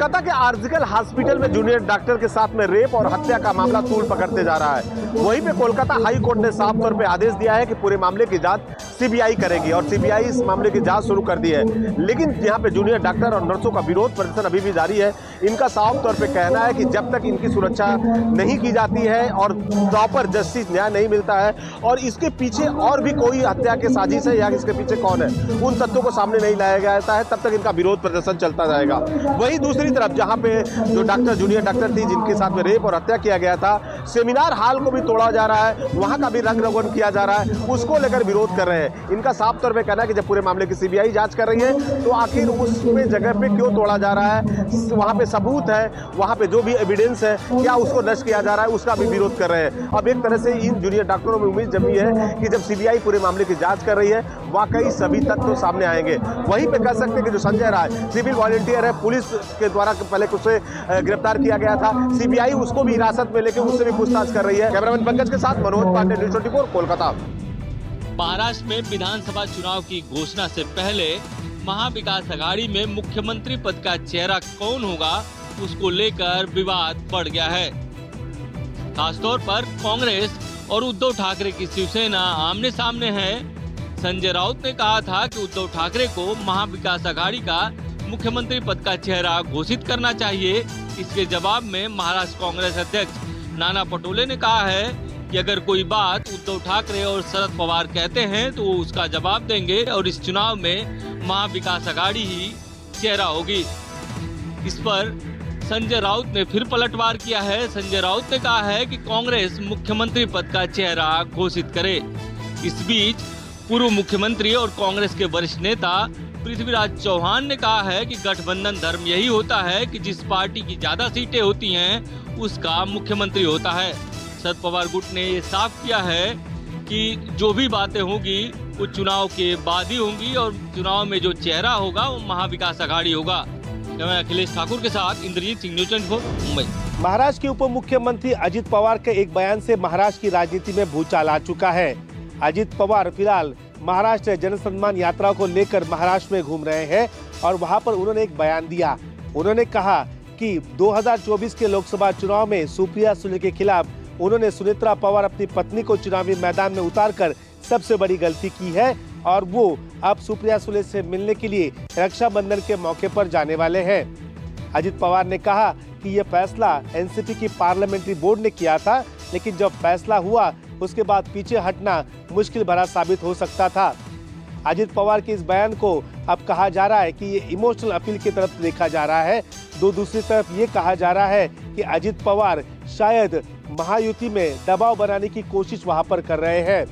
कोलकाता के RGL hospital में junior doctor के साथ में रेप और हत्या का मामला तूल पकड़ते जा रहा है। वहीं पे कोलकाता हाई कोर्ट ने साफ तौर पे आदेश दिया है कि पूरे मामले की जांच सीबीआई करेगी और सीबीआई इस मामले की जांच शुरू कर दी है। लेकिन यहाँ पे जूनियर डॉक्टर और नर्सों का विरोध प्रदर्शन अभी भी जारी है। इनका साफ तौर पे कहना है कि जब तक इनकी सुरक्षा नहीं की जाती है और प्रॉपर जस्टिस न्याय नहीं मिलता है और इसके पीछे और भी कोई हत्या की साजिश है या इसके पीछे कौन है, उन तथ्यों को सामने नहीं लाया जाता है, तब तक इनका विरोध प्रदर्शन चलता जाएगा। वहीं दूसरी तरफ जहां पे जो डॉक्टर जूनियर डॉक्टर थी जिनके साथ में रेप और हत्या किया गया था, सेमिनार हॉल को भी तोड़ा जा रहा है, वहां का भी रंग रोगन किया जा रहा है, उसको लेकर विरोध कर रहे हैं। इनका साफ तौर पे कहना है कि जब पूरे मामले की सीबीआई जांच कर रही है तो आखिर उस जगह पे क्यों तोड़ा जा रहा है, वहां पे सबूत है, वहां पे जो भी एविडेंस है क्या उसको नष्ट किया जा रहा है, उसका भी विरोध कर रहे हैं। अब एक तरह से इन जूनियर डॉक्टरों में उम्मीद जमी है कि जब सीबीआई पूरे मामले की जांच कर रही है वाकई सभी तथ्य सामने आएंगे। वहीं पे कह सकते हैं कि जो संजय राय सिविल वॉलंटियर है, पुलिस के द्वारा पहले उसे गिरफ्तार किया गया था, सीबीआई उसको भी हिरासत में लेकर उससे भी पूछताछ कर रही है। कैमरामैन पंकज के साथ मनोज पांडे, न्यूज़ 24 कोलकाता। महाराष्ट्र में विधानसभा चुनाव की घोषणा से पहले महाविकास आघाड़ी में मुख्यमंत्री पद का चेहरा कौन होगा उसको लेकर विवाद बढ़ गया है। खासतौर पर कांग्रेस और उद्धव ठाकरे की शिवसेना आमने सामने है। संजय राउत ने कहा था कि उद्धव ठाकरे को महाविकास आघाड़ी का मुख्यमंत्री पद का चेहरा घोषित करना चाहिए। इसके जवाब में महाराष्ट्र कांग्रेस अध्यक्ष नाना पटोले ने कहा है कि अगर कोई बात उद्धव ठाकरे और शरद पवार कहते हैं तो वो उसका जवाब देंगे और इस चुनाव में महाविकास आघाड़ी ही चेहरा होगी। इस पर संजय राउत ने फिर पलटवार किया है। संजय राउत ने कहा है कि कांग्रेस मुख्यमंत्री पद का चेहरा घोषित करे। इस बीच पूर्व मुख्यमंत्री और कांग्रेस के वरिष्ठ नेता पृथ्वीराज चौहान ने कहा है कि गठबंधन धर्म यही होता है कि जिस पार्टी की ज्यादा सीटें होती हैं उसका मुख्यमंत्री होता है। शरद पवार गुट ने ये साफ किया है कि जो भी बातें होंगी वो चुनाव के बाद ही होंगी और चुनाव में जो चेहरा होगा वो महाविकास आघाड़ी होगा। मैं अखिलेश ठाकुर के साथ इंद्रजीत सिंह, न्यूज़ 24 मुंबई। महाराष्ट्र के उप मुख्यमंत्री अजित पवार के एक बयान से महाराष्ट्र की राजनीति में भूचाल आ चुका है। अजित पवार फिलहाल महाराष्ट्र जनसम्मान यात्रा को लेकर महाराष्ट्र में घूम रहे हैं और वहां पर उन्होंने एक बयान दिया। उन्होंने कहा कि 2024 के लोकसभा चुनाव में सुप्रिया सुले के खिलाफ उन्होंने सुनेत्रा पवार अपनी पत्नी को चुनावी मैदान में उतारकर सबसे बड़ी गलती की है और वो अब सुप्रिया सुले से मिलने के लिए रक्षाबंधन के मौके पर जाने वाले हैं। अजित पवार ने कहा कि यह फैसला एनसीपी की पार्लियामेंट्री बोर्ड ने किया था, लेकिन जब फैसला हुआ उसके बाद पीछे हटना मुश्किल भरा साबित हो सकता था। अजित पवार के इस बयान को अब कहा जा रहा है कि ये इमोशनल अपील की तरफ देखा जा रहा है। दूसरी तरफ ये कहा जा रहा है कि अजित पवार शायद महायुति में दबाव बनाने की कोशिश वहां पर कर रहे हैं।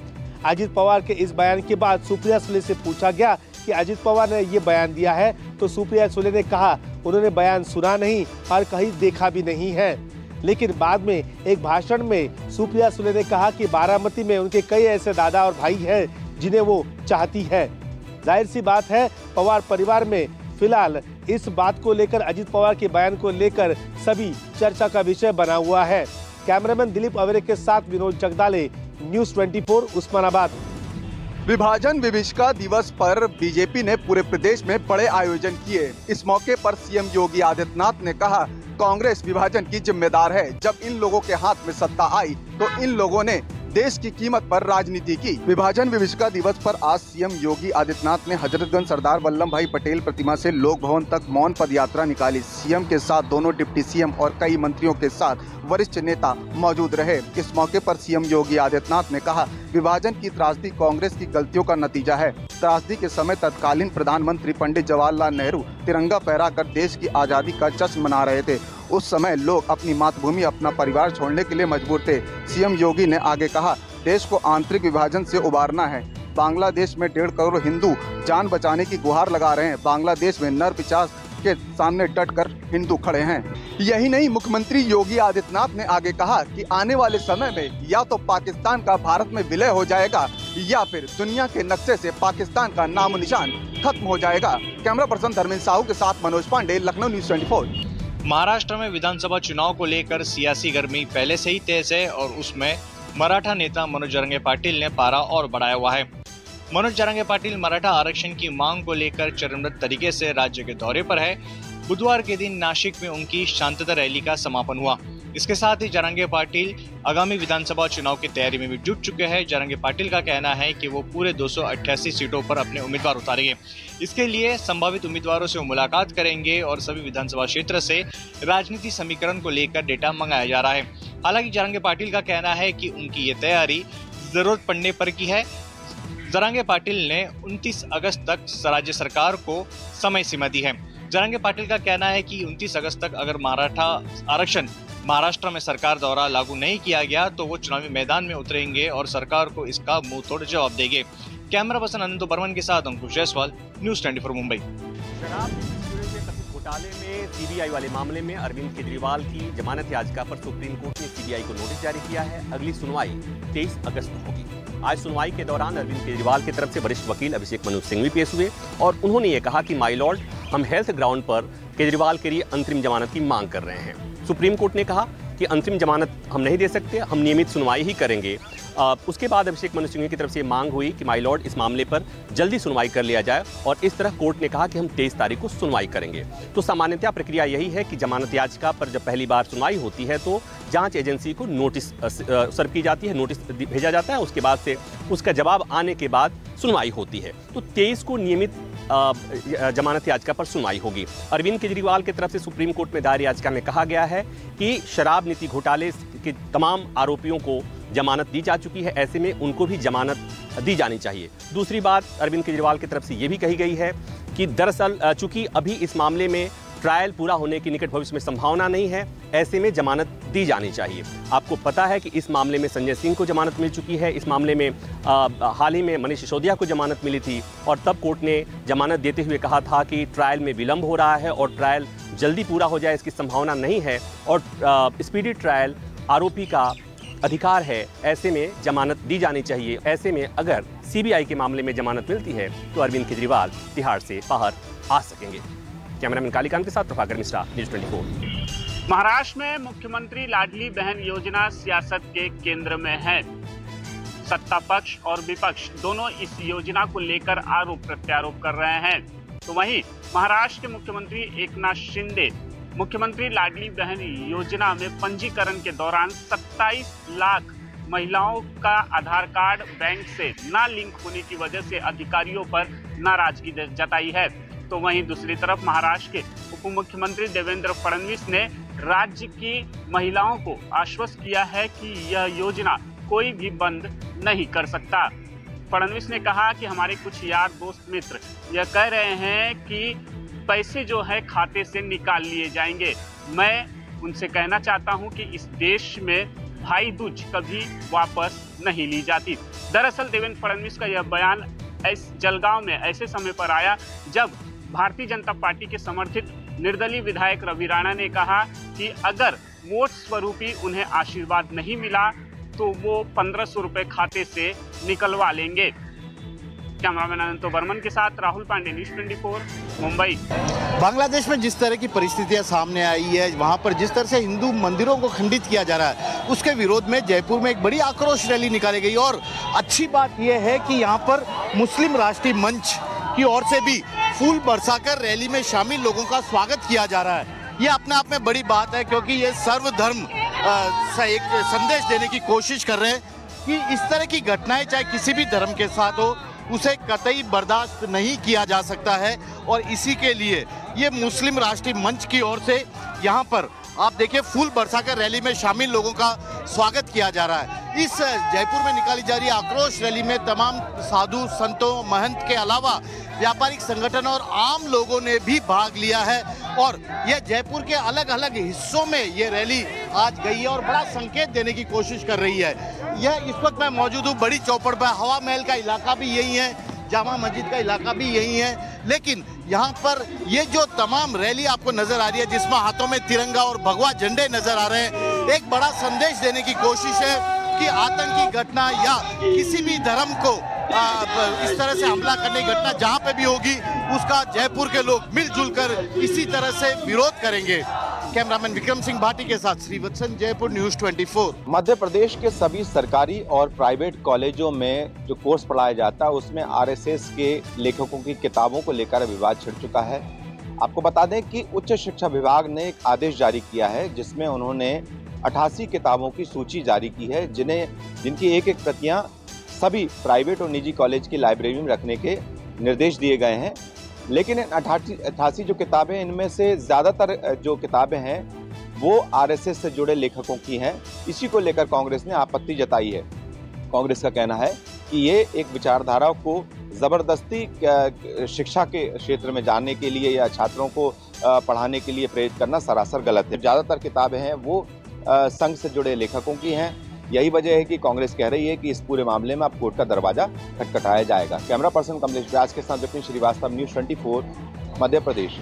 अजित पवार के इस बयान के बाद सुप्रिया सुले से पूछा गया कि अजित पवार ने ये बयान दिया है तो सुप्रिया सुले ने कहा उन्होंने बयान सुना नहीं और कहीं देखा भी नहीं है। लेकिन बाद में एक भाषण में सुप्रिया सुले ने कहा कि बारामती में उनके कई ऐसे दादा और भाई हैं जिन्हें वो चाहती है। जाहिर सी बात है पवार परिवार में फिलहाल इस बात को लेकर अजित पवार के बयान को लेकर सभी चर्चा का विषय बना हुआ है। कैमरामैन दिलीप अवेरे के साथ विनोद जगदाले, न्यूज़ 24 उस्मानाबाद। विभाजन विभीषिका दिवस पर बीजेपी ने पूरे प्रदेश में बड़े आयोजन किए। इस मौके पर सीएम योगी आदित्यनाथ ने कहा कांग्रेस विभाजन की जिम्मेदार है। जब इन लोगों के हाथ में सत्ता आई तो इन लोगों ने देश की कीमत पर राजनीति की। विभाजन विभीषिका दिवस पर आज सीएम योगी आदित्यनाथ ने हजरतगंज सरदार वल्लभ भाई पटेल प्रतिमा से लोक भवन तक मौन पद यात्रा निकाली। सीएम के साथ दोनों डिप्टी सीएम और कई मंत्रियों के साथ वरिष्ठ नेता मौजूद रहे। इस मौके पर सीएम योगी आदित्यनाथ ने कहा विभाजन की त्रासदी कांग्रेस की गलतियों का नतीजा है। त्रासदी के समय तत्कालीन प्रधानमंत्री पंडित जवाहरलाल नेहरू तिरंगा फहराकर देश की आजादी का जश्न मना रहे थे। उस समय लोग अपनी मातृभूमि, अपना परिवार छोड़ने के लिए मजबूर थे। सीएम योगी ने आगे कहा देश को आंतरिक विभाजन से उबारना है। बांग्लादेश में 1.5 करोड़ हिंदू जान बचाने की गुहार लगा रहे हैं। बांग्लादेश में नर पिशाच के सामने डटकर हिंदू खड़े हैं। यही नहीं, मुख्यमंत्री योगी आदित्यनाथ ने आगे कहा कि आने वाले समय में या तो पाकिस्तान का भारत में विलय हो जाएगा या फिर दुनिया के नक्शे से पाकिस्तान का नामो निशान खत्म हो जाएगा। कैमरा पर्सन धर्मेंद्र साहू के साथ मनोज पांडे, लखनऊ, न्यूज़ 24। महाराष्ट्र में विधानसभा चुनाव को लेकर सियासी गर्मी पहले से ही तेज है और उसमें मराठा नेता मनोज जरंगे पाटिल ने पारा और बढ़ाया हुआ है। मनोज जरंगे पाटिल मराठा आरक्षण की मांग को लेकर चरणबद्ध तरीके से राज्य के दौरे पर है। बुधवार के दिन नासिक में उनकी शांतता रैली का समापन हुआ। इसके साथ ही जरांगे पाटिल आगामी विधानसभा चुनाव की तैयारी में भी जुट चुके हैं। जरांगे पाटिल का कहना है कि वो पूरे 288 सीटों पर अपने उम्मीदवार उतारेंगे। इसके लिए संभावित उम्मीदवारों से मुलाकात करेंगे और सभी विधानसभा क्षेत्र से राजनीति समीकरण को लेकर डेटा मंगाया जा रहा है। हालांकि जरांगे पाटिल का कहना है कि उनकी ये तैयारी जरूरत पड़ने पर की है। जरांगे पाटिल ने 29 अगस्त तक राज्य सरकार को समय सीमा दी है। जरांगे पाटिल का कहना है कि 29 अगस्त तक अगर मराठा आरक्षण महाराष्ट्र में सरकार द्वारा लागू नहीं किया गया तो वो चुनावी मैदान में उतरेंगे और सरकार को इसका मुंह तोड़ जवाब देंगे। कैमरा पर्सन अनंत बर्मन के साथ अंकुश जायसवाल, न्यूज़ 24 मुंबई। शराब के कथित घोटाले में सीबीआई वाले मामले में अरविंद केजरीवाल की जमानत याचिका पर सुप्रीम कोर्ट ने सीबीआई को नोटिस जारी किया है। अगली सुनवाई 23 अगस्त को होगी। आज सुनवाई के दौरान अरविंद केजरीवाल की तरफ से वरिष्ठ वकील अभिषेक मनु सिंह भी पेश हुए और उन्होंने ये कहा कि माय लॉर्ड, हम हेल्थ ग्राउंड पर केजरीवाल के लिए अंतरिम जमानत की मांग कर रहे हैं। सुप्रीम कोर्ट ने कहा कि अंतरिम जमानत हम नहीं दे सकते, हम नियमित सुनवाई ही करेंगे। उसके बाद अभिषेक मनु सिंह की तरफ से मांग हुई कि माय लॉर्ड, इस मामले पर जल्दी सुनवाई कर लिया जाए और इस तरह कोर्ट ने कहा कि हम 23 तारीख को सुनवाई करेंगे। तो सामान्यतः प्रक्रिया यही है कि जमानत याचिका पर जब पहली बार सुनवाई होती है तो जांच एजेंसी को नोटिस सर्व की जाती है, नोटिस भेजा जाता है। उसके बाद से उसका जवाब आने के बाद सुनवाई होती है। तो 23 को नियमित जमानत याचिका पर सुनवाई होगी। अरविंद केजरीवाल की तरफ से सुप्रीम कोर्ट में दायर याचिका में कहा गया है कि शराब नीति घोटाले के तमाम आरोपियों को जमानत दी जा चुकी है, ऐसे में उनको भी जमानत दी जानी चाहिए। दूसरी बात अरविंद केजरीवाल की तरफ से ये भी कही गई है कि दरअसल चूंकि अभी इस मामले में ट्रायल पूरा होने की निकट भविष्य में संभावना नहीं है, ऐसे में जमानत दी जानी चाहिए। आपको पता है कि इस मामले में संजय सिंह को जमानत मिल चुकी है। इस मामले में हाल ही में मनीष सिसोदिया को जमानत मिली थी और तब कोर्ट ने जमानत देते हुए कहा था कि ट्रायल में विलंब हो रहा है और ट्रायल जल्दी पूरा हो जाए इसकी संभावना नहीं है और स्पीडी ट्रायल आरोपी का अधिकार है, ऐसे में जमानत दी जानी चाहिए। ऐसे में अगर सीबीआई के मामले में जमानत मिलती है तो अरविंद केजरीवाल तिहाड़ से बाहर आ सकेंगे। कैमरामैन कालीकांत के साथ प्रभाकर मिश्रा, न्यूज़ 24। महाराष्ट्र में मुख्यमंत्री लाडली बहन योजना सियासत के केंद्र में है। सत्ता पक्ष और विपक्ष दोनों इस योजना को लेकर आरोप प्रत्यारोप कर रहे हैं। तो वहीं महाराष्ट्र के मुख्यमंत्री एकनाथ शिंदे मुख्यमंत्री लाडली बहन योजना में पंजीकरण के दौरान 27 लाख महिलाओं का आधार कार्ड बैंक से ना लिंक होने की वजह से अधिकारियों पर नाराजगी जताई है। तो वहीं दूसरी तरफ महाराष्ट्र के उप मुख्यमंत्री देवेंद्र फडणवीस ने राज्य की महिलाओं को आश्वस्त किया है कि यह योजना कोई भी बंद नहीं कर सकता। फडणवीस ने कहा कि हमारे कुछ यार दोस्त मित्र यह कह रहे हैं कि पैसे जो है खाते से निकाल लिए जाएंगे। मैं उनसे कहना चाहता हूं कि इस देश में भाई दूज कभी वापस नहीं ली जाती। दरअसल देवेंद्र फडणवीस का यह बयान जलगांव में ऐसे समय पर आया जब भारतीय जनता पार्टी के समर्थित निर्दलीय विधायक रवि राणा ने कहा कि अगर वोट स्वरूप ही उन्हें आशीर्वाद नहीं मिला तो वो 1500 रुपए खाते से निकलवा लेंगे। कैमरामैन अनंत बर्मन के साथ राहुल पांडे, न्यूज़ 24 मुंबई। बांग्लादेश में जिस तरह की परिस्थितियां सामने आई है, वहां पर जिस तरह से हिंदू मंदिरों को खंडित किया जा रहा है, उसके विरोध में जयपुर में एक बड़ी आक्रोश रैली निकाली गई। और अच्छी बात यह है कि यहाँ पर मुस्लिम राष्ट्रीय मंच की ओर से भी फूल बरसाकर रैली में शामिल लोगों का स्वागत किया जा रहा है। ये अपने आप में बड़ी बात है क्योंकि ये सर्वधर्म एक संदेश देने की कोशिश कर रहे हैं कि इस तरह की घटनाएं चाहे किसी भी धर्म के साथ हो उसे कतई बर्दाश्त नहीं किया जा सकता है। और इसी के लिए ये मुस्लिम राष्ट्रीय मंच की ओर से यहाँ पर आप देखिए फूल बरसाकर रैली में शामिल लोगों का स्वागत किया जा रहा है। इस जयपुर में निकाली जा रही आक्रोश रैली में तमाम साधु संतों महंत के अलावा व्यापारिक संगठन और आम लोगों ने भी भाग लिया है। और यह जयपुर के अलग अलग हिस्सों में ये रैली आज गई है और बड़ा संकेत देने की कोशिश कर रही है। यह इस वक्त मैं मौजूद हूँ बड़ी चौपड़ पर। हवा महल का इलाका भी यही है, जामा मस्जिद का इलाका भी यही है, लेकिन यहाँ पर ये जो तमाम रैली आपको नजर आ रही है जिसमें हाथों में तिरंगा और भगवा झंडे नजर आ रहे हैं, एक बड़ा संदेश देने की कोशिश है कि आतंकी घटना या किसी भी धर्म को इस तरह से हमला करने की घटना जहाँ पे भी होगी उसका जयपुर के लोग मिलजुल कर इसी तरह से विरोध करेंगे। कैमरामैन विक्रम सिंह भाटी के साथ श्रीवत्सन, जयपुर, न्यूज़ 24। मध्य प्रदेश के सभी सरकारी और प्राइवेट कॉलेजों में जो कोर्स पढ़ाया जाता है उसमें आरएसएस के लेखकों की किताबों को लेकर विवाद छिड़ चुका है। आपको बता दें कि उच्च शिक्षा विभाग ने एक आदेश जारी किया है जिसमें उन्होंने 88 किताबों की सूची जारी की है जिनकी एक एक प्रतियां सभी प्राइवेट और निजी कॉलेज की लाइब्रेरी में रखने के निर्देश दिए गए हैं। लेकिन 88 जो किताबें, इनमें से ज़्यादातर जो किताबें हैं वो आरएसएस से जुड़े लेखकों की हैं। इसी को लेकर कांग्रेस ने आपत्ति जताई है। कांग्रेस का कहना है कि ये एक विचारधारा को ज़बरदस्ती शिक्षा के क्षेत्र में जाने के लिए या छात्रों को पढ़ाने के लिए प्रेरित करना सरासर गलत है। ज़्यादातर किताबें हैं वो संघ से जुड़े लेखकों की हैं। यही वजह है कि कांग्रेस कह रही है कि इस पूरे मामले में अब कोर्ट का दरवाजा खटखटाया जाएगा। कैमरा पर्सन कमलेश व्यास के साथ विपिन श्रीवास्तव, न्यूज़ 24 मध्य प्रदेश।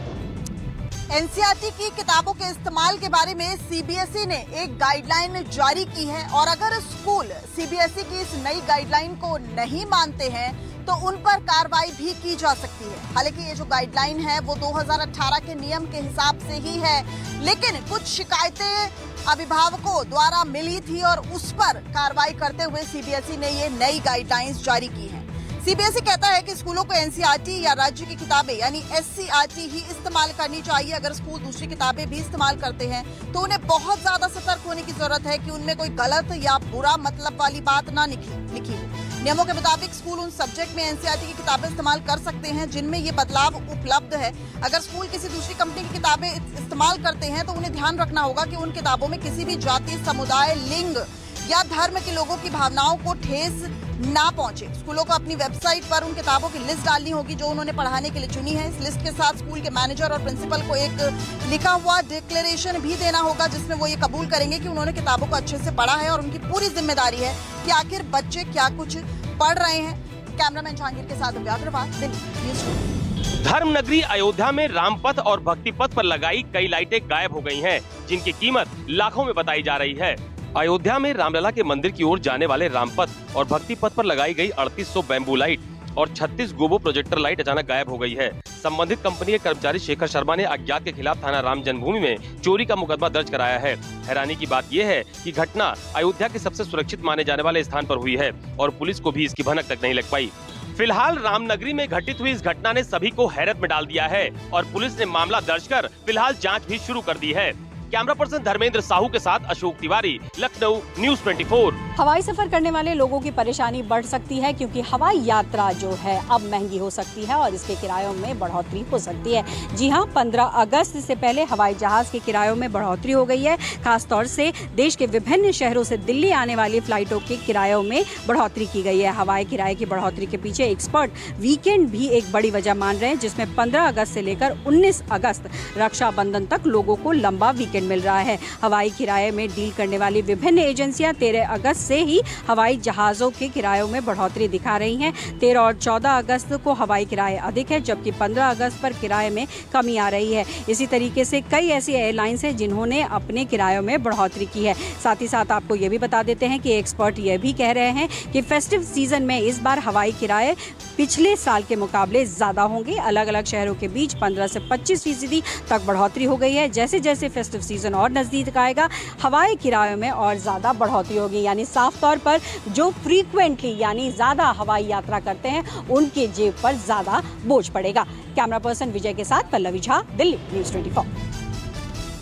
एनसीईआरटी की किताबों के इस्तेमाल के बारे में सीबीएसई ने एक गाइडलाइन जारी की है और अगर स्कूल सीबीएसई की इस नई गाइडलाइन को नहीं मानते हैं तो उन पर कार्रवाई भी की जा सकती है। हालांकि ये जो गाइडलाइन है वो 2018 के नियम के हिसाब से ही है, लेकिन कुछ शिकायतें अभिभावकों द्वारा मिली थी और उस पर कार्रवाई करते हुए सीबीएसई ने ये नई गाइडलाइंस जारी की है। सीबीएसई कहता है कि स्कूलों को एनसीईआरटी या राज्य की किताबें यानी एससीईआरटी ही इस्तेमाल करनी चाहिए। अगर स्कूल दूसरी किताबें भी इस्तेमाल करते हैं तो उन्हें बहुत ज्यादा सतर्क होने की जरूरत है कि उनमें कोई गलत या बुरा मतलब वाली बात ना लिखी हो। नियमों के मुताबिक स्कूल उन सब्जेक्ट में एनसीईआरटी की किताबें इस्तेमाल कर सकते हैं जिनमें ये बदलाव उपलब्ध है। अगर स्कूल किसी दूसरी कंपनी की किताबें इस्तेमाल करते हैं तो उन्हें ध्यान रखना होगा कि उन किताबों में किसी भी जाति, समुदाय, लिंग या धर्म के लोगों की भावनाओं को ठेस ना पहुंचे। स्कूलों को अपनी वेबसाइट पर उन किताबों की लिस्ट डालनी होगी जो उन्होंने पढ़ाने के लिए चुनी है। इस लिस्ट के साथ स्कूल के मैनेजर और प्रिंसिपल को एक लिखा हुआ डिक्लेरेशन भी देना होगा जिसमें वो ये कबूल करेंगे कि उन्होंने किताबों को अच्छे से पढ़ा है और उनकी पूरी जिम्मेदारी है कि आखिर बच्चे क्या कुछ पढ़ रहे हैं। कैमरामैन जहांगीर के साथ व्याग्रवाल, दिल्ली। धर्म नगरी अयोध्या में रामपथ और भक्ति पथ पर लगाई कई लाइटें गायब हो गई हैं, जिनकी कीमत लाखों में बताई जा रही है। अयोध्या में रामलला के मंदिर की ओर जाने वाले रामपथ और भक्ति पथ पर लगाई गई 3800 बैम्बू लाइट और 36 गोबो प्रोजेक्टर लाइट अचानक गायब हो गई है। संबंधित कंपनी के कर्मचारी शेखर शर्मा ने अज्ञात के खिलाफ थाना राम जन्मभूमि में चोरी का मुकदमा दर्ज कराया है। हैरानी की बात यह है कि घटना अयोध्या के सबसे सुरक्षित माने जाने वाले स्थान पर हुई है और पुलिस को भी इसकी भनक तक नहीं लग पाई। फिलहाल रामनगरी में घटित हुई इस घटना ने सभी को हैरत में डाल दिया है और पुलिस ने मामला दर्ज कर फिलहाल जाँच भी शुरू कर दी है। कैमरा पर्सन धर्मेंद्र साहू के साथ अशोक तिवारी, लखनऊ, न्यूज़ 24। हवाई सफर करने वाले लोगों की परेशानी बढ़ सकती है क्योंकि हवाई यात्रा जो है अब महंगी हो सकती है और इसके किरायों में बढ़ोतरी हो सकती है। जी हां, 15 अगस्त से पहले हवाई जहाज के किरायों में बढ़ोतरी हो गई है। खासतौर से देश के विभिन्न शहरों से दिल्ली आने वाली फ्लाइटों के किरायों में बढ़ोतरी की गई है। हवाई किराए की बढ़ोतरी के पीछे एक्सपर्ट वीकेंड भी एक बड़ी वजह मान रहे हैं, जिसमें 15 अगस्त से लेकर 19 अगस्त रक्षाबंधन तक लोगों को लंबा वीकेंड मिल रहा है। हवाई किराए में डील करने वाली विभिन्न एजेंसियां 13 अगस्त से ही हवाई जहाजों के किरायों में बढ़ोतरी दिखा रही हैं। 13 और 14 अगस्त को हवाई किराए अधिक है, जबकि 15 अगस्त पर किराए में कमी आ रही है। इसी तरीके से कई ऐसी एयरलाइंस हैं जिन्होंने अपने किरायों में बढ़ोतरी की है। साथ ही साथ आपको ये भी बता देते हैं कि एक्सपर्ट ये भी कह रहे हैं कि फेस्टिव सीजन में इस बार हवाई किराए पिछले साल के मुकाबले ज्यादा होंगे। अलग अलग शहरों के बीच 15 से 25% तक बढ़ोतरी हो गई है। जैसे जैसे फेस्टिव सीजन और नजदीक आएगा, हवाई किरायों में और ज्यादा बढ़ोतरी होगी। यानी साफ तौर पर जो फ्रीक्वेंटली यानी ज्यादा हवाई यात्रा करते हैं उनके जेब पर ज्यादा बोझ पड़ेगा। कैमरा पर्सन विजय के साथ पल्लवी झा, दिल्ली, न्यूज़ 24।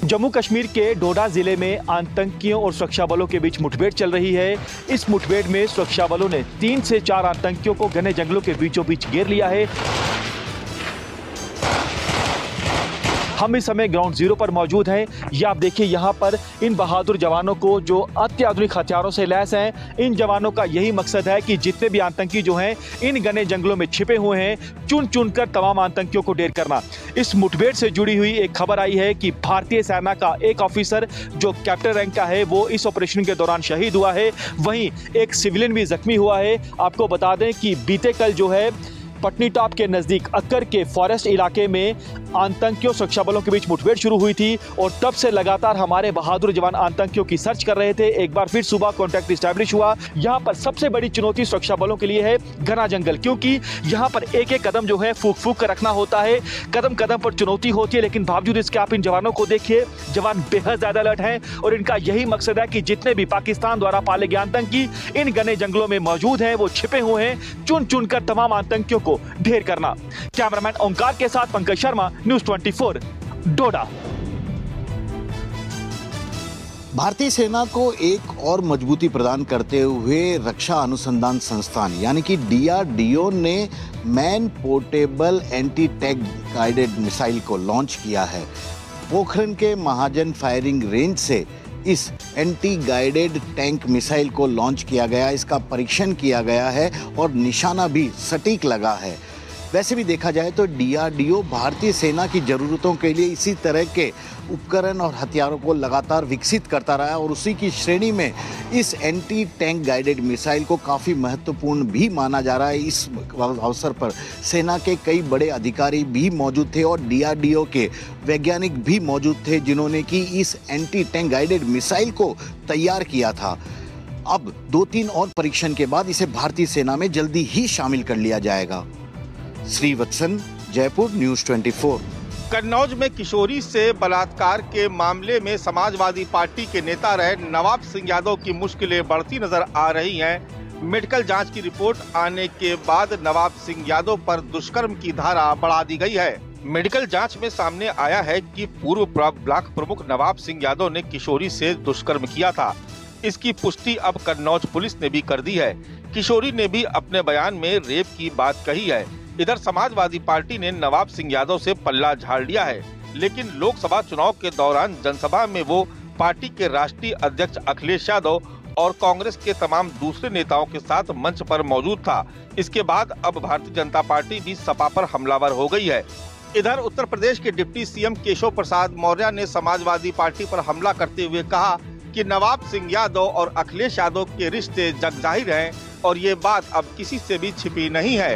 जम्मू कश्मीर के डोडा जिले में आतंकियों और सुरक्षा बलों के बीच मुठभेड़ चल रही है। इस मुठभेड़ में सुरक्षा बलों ने 3 से 4 आतंकियों को घने जंगलों के बीचों बीच घेर लिया है। हम इस समय ग्राउंड जीरो पर मौजूद हैं। ये आप देखिए, यहाँ पर इन बहादुर जवानों को जो अत्याधुनिक हथियारों से लैस हैं, इन जवानों का यही मकसद है कि जितने भी आतंकी जो हैं इन घने जंगलों में छिपे हुए हैं, चुन चुन कर तमाम आतंकियों को ढेर करना। इस मुठभेड़ से जुड़ी हुई एक खबर आई है कि भारतीय सेना का एक ऑफिसर जो कैप्टन रैंक का है वो इस ऑपरेशन के दौरान शहीद हुआ है। वहीं एक सिविलियन भी जख्मी हुआ है। आपको बता दें कि बीते कल जो है पटनीटॉप के नजदीक अक्कर के फॉरेस्ट इलाके में आतंकियों सुरक्षा बलों के बीच मुठभेड़ शुरू हुई थी और तब से लगातार हमारे बहादुर जवान आतंकियों की सर्च कर रहे थे। एक बार फिर सुबह कॉन्टैक्ट इस्टेब्लिश हुआ। यहाँ पर सबसे बड़ी चुनौती सुरक्षा बलों के लिए है घना जंगल, क्योंकि यहाँ पर एक एक कदम जो है फूक फूक कर रखना होता है। कदम कदम पर चुनौती होती है, लेकिन बावजूद इसके आप इन जवानों को देखिए, जवान बेहद ज्यादा अलर्ट हैं और इनका यही मकसद है कि जितने भी पाकिस्तान द्वारा पाले गए आतंकी इन घने जंगलों में मौजूद हैं वो छिपे हुए हैं, चुन चुन कर तमाम आतंकियों को ढेर करना। कैमरामैन ओंकार के साथ पंकज शर्मा, न्यूज़ 24, डोडा। भारतीय सेना को एक और मजबूती प्रदान करते हुए रक्षा अनुसंधान संस्थान यानी कि DRDO ने man portable anti tank guided missile को लॉन्च किया है। पोखरण के महाजन फायरिंग रेंज से इस एंटी गाइडेड टैंक मिसाइल को लॉन्च किया गया, इसका परीक्षण किया गया है और निशाना भी सटीक लगा है। वैसे भी देखा जाए तो DRDO भारतीय सेना की ज़रूरतों के लिए इसी तरह के उपकरण और हथियारों को लगातार विकसित करता रहा है और उसी की श्रेणी में इस एंटी टैंक गाइडेड मिसाइल को काफ़ी महत्वपूर्ण भी माना जा रहा है। इस अवसर पर सेना के कई बड़े अधिकारी भी मौजूद थे और DRDO के वैज्ञानिक भी मौजूद थे जिन्होंने कि इस एंटी टैंक गाइडेड मिसाइल को तैयार किया था। अब 2-3 और परीक्षण के बाद इसे भारतीय सेना में जल्दी ही शामिल कर लिया जाएगा। श्रीवत्सन, जयपुर, न्यूज़ 24। कन्नौज में किशोरी से बलात्कार के मामले में समाजवादी पार्टी के नेता रहे नवाब सिंह यादव की मुश्किलें बढ़ती नजर आ रही हैं। मेडिकल जांच की रिपोर्ट आने के बाद नवाब सिंह यादव पर दुष्कर्म की धारा बढ़ा दी गई है। मेडिकल जांच में सामने आया है कि पूर्व ब्लॉक प्रमुख नवाब सिंह यादव ने किशोरी से दुष्कर्म किया था। इसकी पुष्टि अब कन्नौज पुलिस ने भी कर दी है। किशोरी ने भी अपने बयान में रेप की बात कही है। इधर समाजवादी पार्टी ने नवाब सिंह यादव से पल्ला झाड़ लिया है, लेकिन लोकसभा चुनाव के दौरान जनसभा में वो पार्टी के राष्ट्रीय अध्यक्ष अखिलेश यादव और कांग्रेस के तमाम दूसरे नेताओं के साथ मंच पर मौजूद था। इसके बाद अब भारतीय जनता पार्टी भी सपा पर हमलावर हो गई है। इधर उत्तर प्रदेश के डिप्टी CM केशव प्रसाद मौर्य ने समाजवादी पार्टी पर हमला करते हुए कहा कि नवाब सिंह यादव और अखिलेश यादव के रिश्ते जगजाहिर हैं और ये बात अब किसी से भी छिपी नहीं है।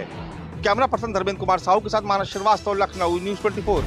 कैमरा पर्सन धर्मेंद्र कुमार साहू के साथ मानस श्रीवास्तव, लखनऊ, न्यूज़ 24।